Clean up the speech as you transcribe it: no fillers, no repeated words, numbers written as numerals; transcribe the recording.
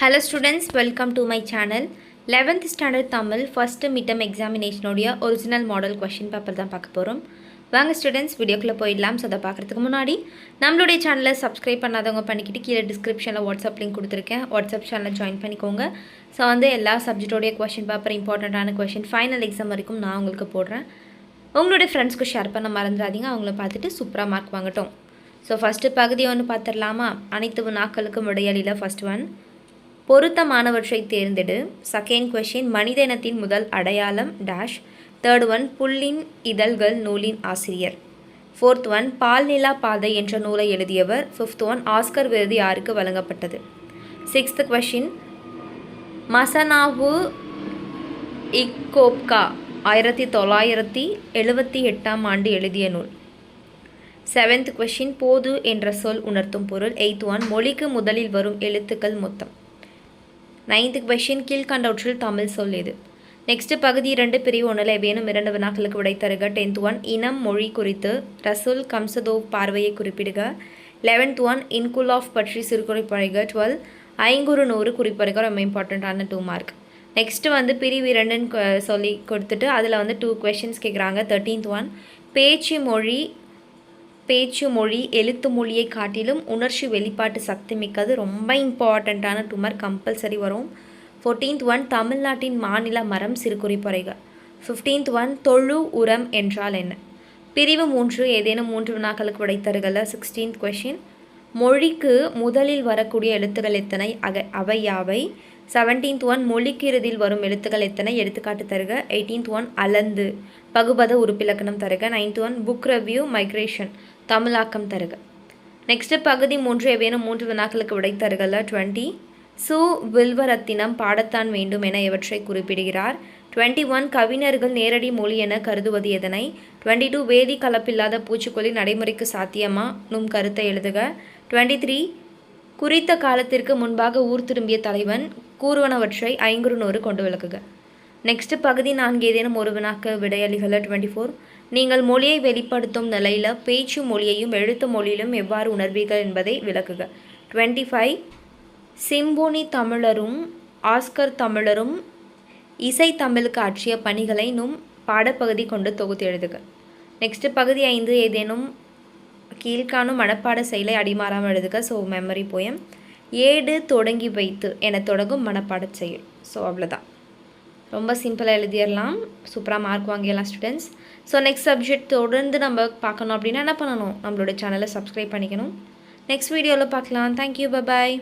Hello students, welcome to my channel. 11th standard Tamil first midterm examination உடைய original model question paper தான் பார்க்க போகிறோம். வாங்க students வீடியோக்குள்ளே போயிடலாம். ஸோ அதை பார்க்குறதுக்கு முன்னாடி நம்மளுடைய சேனலை சப்ஸ்கிரைப் பண்ணாதவங்க பண்ணிக்கிட்டு கீழே டிஸ்கிரிப்ஷனில் வாட்ஸ்அப் லிங்க் கொடுத்துருக்கேன். வாட்ஸ்அப் சேனலில் ஜாயின் பண்ணிக்கோங்க. ஸோ எல்லா சப்ஜெக்டோடைய கொஷின் பேப்பர் இம்பார்ட்டண்ட்டான கொஷின் ஃபைனல் எக்ஸாம் வரைக்கும் நான் உங்களுக்கு போடுறேன். உங்களுடைய ஃப்ரெண்ட்ஸ்க்கு ஷேர் பண்ண மறந்துடாதீங்க. அவங்கள பார்த்துட்டு சூப்பராக மார்க் வாங்கட்டும். ஸோ ஃபஸ்ட்டு பகுதி ஒன்று பார்த்துடலாமா? அனைத்து வினாக்களுக்கும் விடையளியில் ஃபஸ்ட் ஒன், பொருத்தமானவற்றை தேர்ந்தெடு. செகண்ட் கொஷின், மனித இனத்தின் முதல் அடையாளம் டேஷ். தேர்ட் ஒன், புல்லின் இதழ்கள் நூலின் ஆசிரியர். ஃபோர்த் ஒன், பால்நிலா பாதை என்ற நூலை எழுதியவர். ஃபிஃப்த் ஒன், ஆஸ்கர் விருது யாருக்கு வழங்கப்பட்டது. சிக்ஸ்த் கொஷின், மசனாவு இக்கோப்கா 1978 ஆண்டு எழுதிய நூல். செவன்த் கொஷின், போது என்ற சொல் உணர்த்தும் பொருள். எய்த் ஒன், மொழிக்கு முதலில் வரும் எழுத்துக்கள் மொத்தம். நைன்த் கொஷின், கீழ்கண்டவற்றில் தமிழ் சொல் எது. நெக்ஸ்ட்டு பகுதி 2 பிரிவு 1 ஏதேனும் 2 வினாக்களுக்கு விடை தருக. 10th ஒன், இனம் மொழி குறித்து ரசூல் கம்சதோவ் பார்வையை குறிப்பிடுக. 11th ஒன், இன்குலாஃப் பற்றி சிறுகுறிப்பறைக. 12 ஐங்குறு நூறு குறிப்பறைக. ரொம்ப இம்பார்ட்டண்ட்டான 2 மார்க். நெக்ஸ்ட்டு பிரிவு 2ன்னு சொல்லி கொடுத்துட்டு அதில் 2 கொஷின்ஸ் கேட்குறாங்க. 13th ஒன், பேச்சு மொழி எழுத்து மொழியை காட்டிலும் உணர்ச்சி வெளிப்பாட்டு சக்தி மிக்கது. ரொம்ப இம்பார்ட்டண்ட்டான 2 மார்க் கம்பல்சரி வரும். 14th ஒன், தமிழ்நாட்டின் மாநில மரம் சிறுகுறிப்பறைக. 15th ஒன், தொழு உரம் என்றால் என்ன. பிரிவு 3 ஏதேனும் 3 வினாக்களுக்கு விடை தருகல. 16th கொஷின், மொழிக்கு முதலில் வரக்கூடிய எழுத்துக்கள் எத்தனை, அவை யாவை. 17th ஒன், மொழிக்கு இறுதியில் வரும் எழுத்துக்கள் எத்தனை, எடுத்துக்காட்டு தருக. 18th ஒன், அளந்து பகுபத உறுப்பிலக்கணம் தருக. 9th one, book review migration தமிழாக்கம் தருக. நெக்ஸ்ட்டு பகுதி 3 ஏதேனும் 3 வினாக்களுக்கு விடை தருகல. 20 சு வில்வரத்தினம் பாடத்தான் வேண்டும் என எவற்றை குறிப்பிடுகிறார். 21 கவிஞர்கள் நேரடி மொழி என கருதுவது எதனை. 22 வேதி கலப்பில்லாத பூச்சிக்கொல்லி நடைமுறைக்கு சாத்தியமா நும் கருத்தை எழுதுக. 23 குறித்த காலத்திற்கு முன்பாக ஊர் திரும்பிய தலைவன் கூறுவனவற்றை ஐங்குறு நூறு கொண்டு விளக்குக. நெக்ஸ்ட்டு பகுதி 4 ஏதேனும் ஒரு வினாக்கு விடையளிகளை. 24 நீங்கள் மொழியை வெளிப்படுத்தும் நிலையில் பேச்சு மொழியையும் எழுத்து மொழியிலும் எவ்வாறு உணர்வீர்கள் என்பதை விளக்குக. 25 சிம்போனி தமிழரும் ஆஸ்கர் தமிழரும் இசை தமிழுக்கு ஆற்றிய பணிகளை நும் பாடப்பகுதி கொண்டு தொகுத்து எழுதுக. நெக்ஸ்ட்டு பகுதி 5 ஏதேனும் கீழ்காணும் மனப்பாட செயலை அடிமாறாமல் எழுதுக. So memory poem. ஏடு தொடங்கி வைத்து என தொடங்கும் மனப்பாட செயல். ஸோ அவ்வளோதான், ரொம்ப சிம்பிளாக எழுதிடலாம். சூப்பராக மார்க் வாங்கிடலாம் ஸ்டூடெண்ட்ஸ். ஸோ நெக்ஸ்ட் சப்ஜெக்ட் தொடர்ந்து நம்ம பார்க்கணும் அப்படின்னா என்ன பண்ணணும், நம்மளோட சேனலை சப்ஸ்கிரைப் பண்ணிக்கணும். நெக்ஸ்ட் வீடியோவில் பார்க்கலாம். Thank you, bye bye.